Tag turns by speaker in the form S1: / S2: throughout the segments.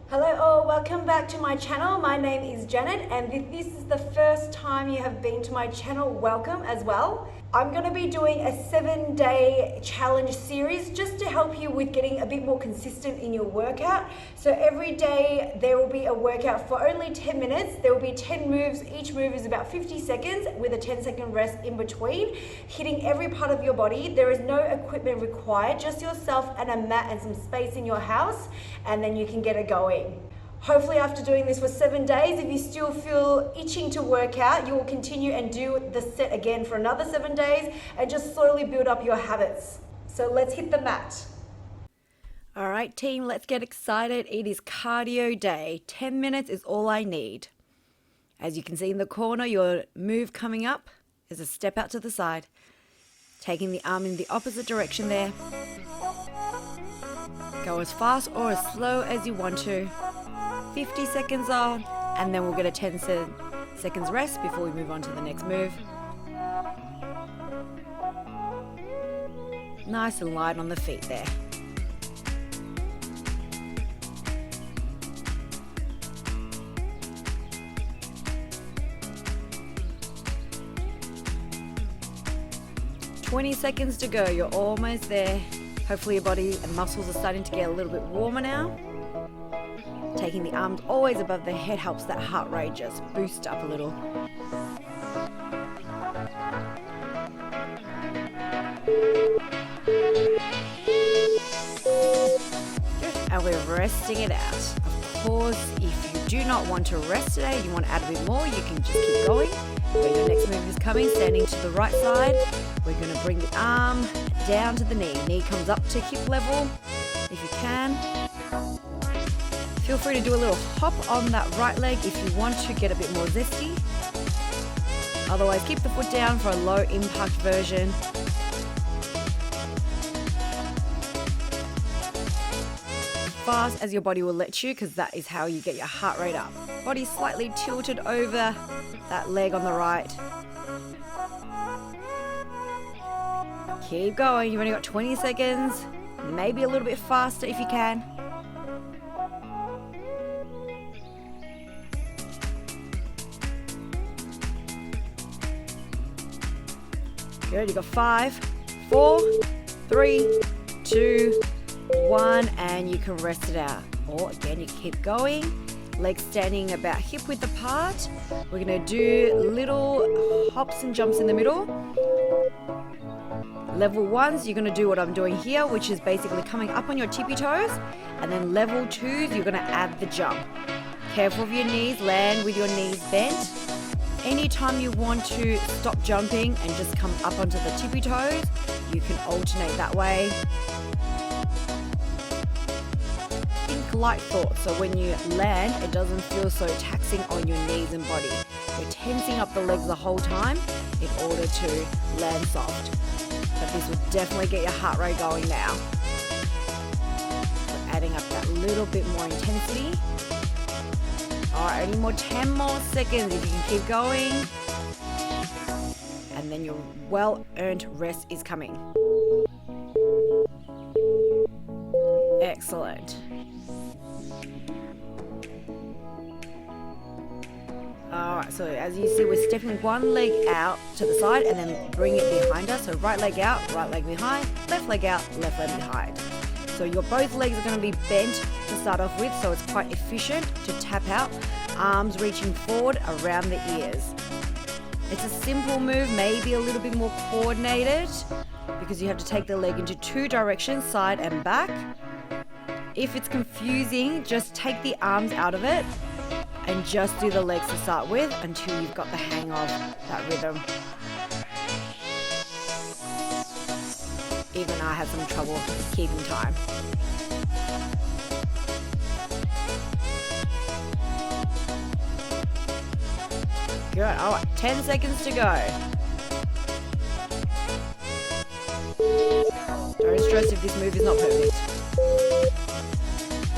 S1: Hello all, welcome back to my channel. My name is Janet, and if this is the first time you have been to my channel, welcome as well. I'm going to be doing a 7-day challenge series just to help you with getting a bit more consistent in your workout. So every day there will be a workout for only 10 minutes. There will be 10 moves. Each move is about 50 seconds with a 10-second rest in between, hitting every part of your body. There is no equipment required, just yourself and a mat and some space in your house, and then you can get it going. Hopefully after doing this for 7 days, if you still feel itching to work out, you will continue and do the set again for another 7 days and just slowly build up your habits. So let's hit the mat.
S2: All right, team, let's get excited. It is cardio day. 10 minutes is all I need. As you can see in the corner, your move coming up is a step out to the side. Taking the arm in the opposite direction there. Go as fast or as slow as you want to. 50 seconds on, and then we'll get a 10 seconds rest before we move on to the next move. Nice and light on the feet there. "20 seconds to go, you're almost there." Hopefully your body and muscles are starting to get a little bit warmer now. Taking the arms always above the head helps that heart rate just boost up a little. Good. And we're resting it out. Of course, if you do not want to rest today, you want to add a bit more, you can just keep going. But your next move is coming, standing to the right side. We're going to bring the arm down to the knee. Knee comes up to hip level if you can. Feel free to do a little hop on that right leg if you want to get a bit more zesty. Otherwise, keep the foot down for a low impact version. Fast as your body will let you, because that is how you get your heart rate up. Body slightly tilted over that leg on the right. Keep going, you've only got 20 seconds. Maybe a little bit faster if you can. Good, you got 5, 4, 3, 2, 1, and you can rest it out. Or again, you keep going. Legs standing about hip width apart. We're going to do little hops and jumps in the middle. Level 1s, you're going to do what I'm doing here, which is basically coming up on your tippy toes. And then level 2s, you're going to add the jump. Careful of your knees, land with your knees bent. Anytime you want to stop jumping and just come up onto the tippy toes, you can alternate that way. Think light thoughts, so when you land, it doesn't feel so taxing on your knees and body. You're tensing up the legs the whole time in order to land soft. But this will definitely get your heart rate going now. So adding up that little bit more intensity. Alright, only more 10 more seconds if you can keep going. And then your well-earned rest is coming. Excellent. Alright, so as you see, we're stepping one leg out to the side and then bring it behind us. So right leg out, right leg behind, left leg out, left leg behind. So your both legs are going to be bent to start off with, so it's quite efficient to tap out, arms reaching forward around the ears. It's a simple move, maybe a little bit more coordinated because you have to take the leg into 2 directions, side and back. If it's confusing, just take the arms out of it and just do the legs to start with until you've got the hang of that rhythm. Even I had some trouble keeping time. Good, alright, 10 seconds to go. Don't stress if this move is not perfect.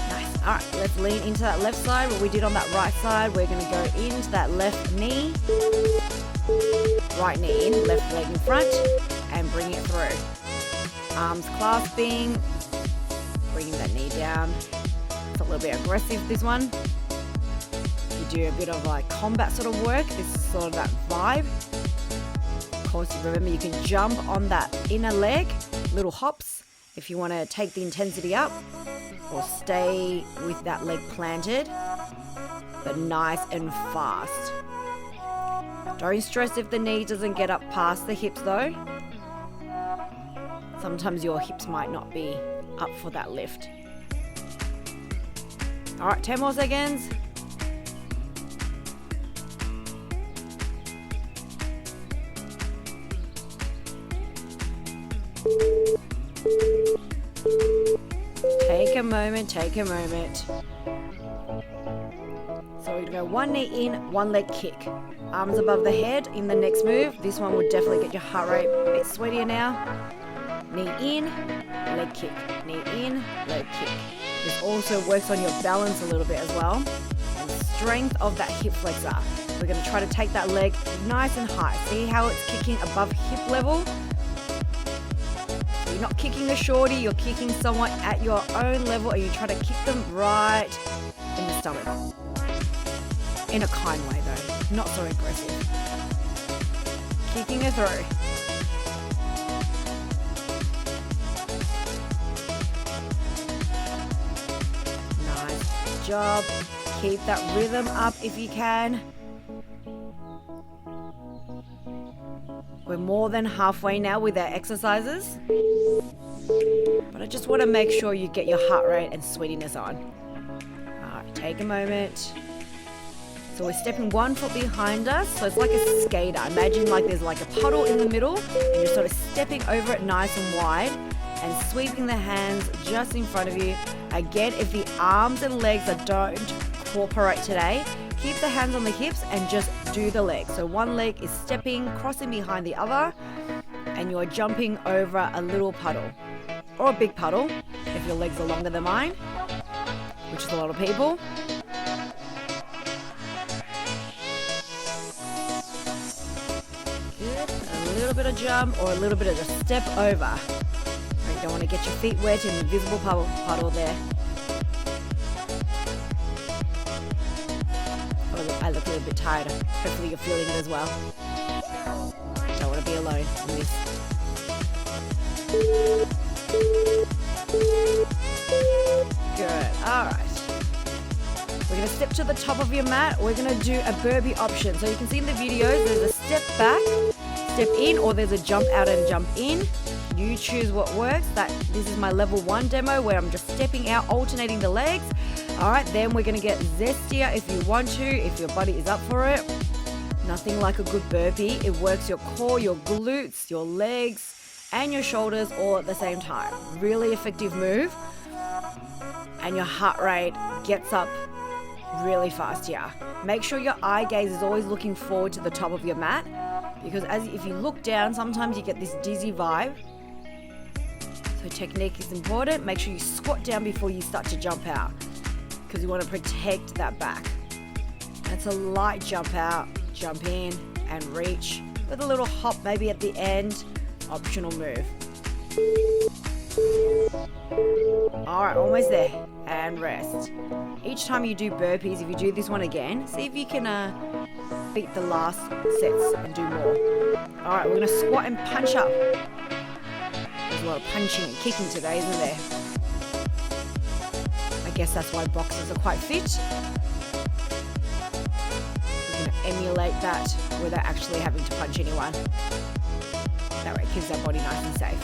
S2: Nice, alright, let's lean into that left side. What we did on that right side, we're going to go into that left knee. Right knee in, left leg in front, and bring it through. Arms clasping, bringing that knee down. It's a little bit aggressive, this one. You do a bit of like combat sort of work. This is sort of that vibe. Of course, remember you can jump on that inner leg, little hops, if you want to take the intensity up, or stay with that leg planted, but nice and fast. Don't stress if the knee doesn't get up past the hips though. Sometimes your hips might not be up for that lift. All right, 10 more seconds. Take a moment, take a moment. So we're gonna go one knee in, one leg kick. Arms above the head in the next move. This one will definitely get your heart rate a bit sweatier now. Knee in, leg kick. Knee in, leg kick. This also works on your balance a little bit as well. And the strength of that hip flexor. We're gonna try to take that leg nice and high. See how it's kicking above hip level? You're not kicking a shorty, you're kicking somewhat at your own level, and you try to kick them right in the stomach. In a kind way though, not so aggressive. Kicking it through. Nice job. Keep that rhythm up if you can. We're more than halfway now with our exercises. But I just want to make sure you get your heart rate and sweatiness on. Alright, take a moment. So we're stepping 1 foot behind us. So it's like a skater. Imagine like there's like a puddle in the middle and you're sort of stepping over it nice and wide and sweeping the hands just in front of you. Again, if the arms and legs don't cooperate today, keep the hands on the hips and just do the legs. So one leg is stepping, crossing behind the other, and you're jumping over a little puddle or a big puddle if your legs are longer than mine, which is a lot of people. Good. A little bit of jump or a little bit of just step over. You don't want to get your feet wet in the invisible puddle there. I look a little bit tired. Hopefully you're feeling it as well. Don't want to be alone in this. Good. Alright. We're going to step to the top of your mat. We're going to do a burpee option. So you can see in the videos there's a step back, step in, or there's a jump out and jump in. You choose what works. This is my level 1 demo where I'm just stepping out, alternating the legs. All right, then we're gonna get zestier if you want to, if your body is up for it. Nothing like a good burpee. It works your core, your glutes, your legs, and your shoulders all at the same time. Really effective move. And your heart rate gets up really fast here. Make sure your eye gaze is always looking forward to the top of your mat, because if you look down, sometimes you get this dizzy vibe. So technique is important. Make sure you squat down before you start to jump out, because you want to protect that back. It's a light jump out, jump in and reach with a little hop maybe at the end. Optional move. All right, almost there. And rest. Each time you do burpees, if you do this one again, see if you can beat the last sets and do more. All right, we're going to squat and punch up. There's a lot of punching and kicking today, isn't there? I guess that's why boxers are quite fit. We're going to emulate that without actually having to punch anyone. That way it keeps our body nice and safe.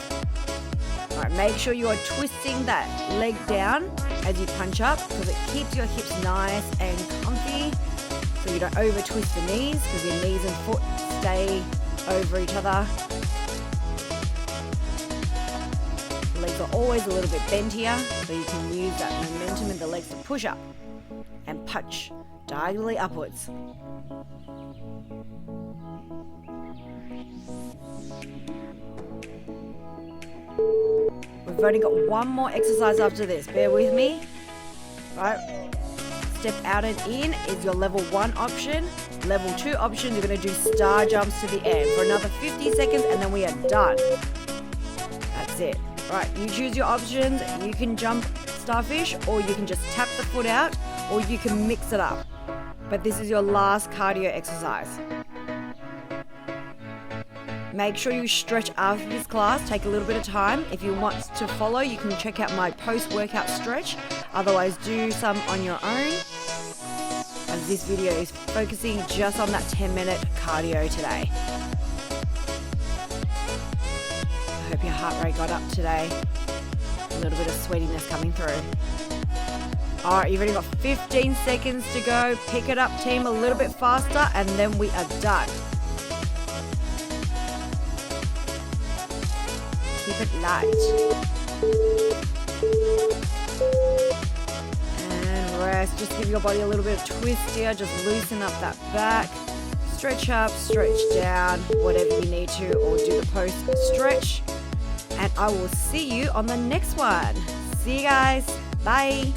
S2: All right, make sure you are twisting that leg down as you punch up, because it keeps your hips nice and comfy, so you don't over twist the knees, because your knees and foot stay over each other. The legs are always a little bit bent here, so you can use that momentum in the legs to push up and punch diagonally upwards. We've only got one more exercise after this. Bear with me. All right. Step out and in is your level 1 option. Level 2 option, you're going to do star jumps to the end for another 50 seconds, and then we are done. That's it. Right, you choose your options. You can jump starfish, or you can just tap the foot out, or you can mix it up. But this is your last cardio exercise. Make sure you stretch after this class. Take a little bit of time. If you want to follow, you can check out my post-workout stretch. Otherwise, do some on your own. As this video is focusing just on that 10-minute cardio today. I hope your heart rate got up today. A little bit of sweatiness coming through. All right, you've only got 15 seconds to go. Pick it up, team, a little bit faster, and then we are done. Keep it light. And rest. Just give your body a little bit of twist here. Just loosen up that back. Stretch up, stretch down, whatever you need to, or do the post stretch. And I will see you on the next one. See you guys. Bye.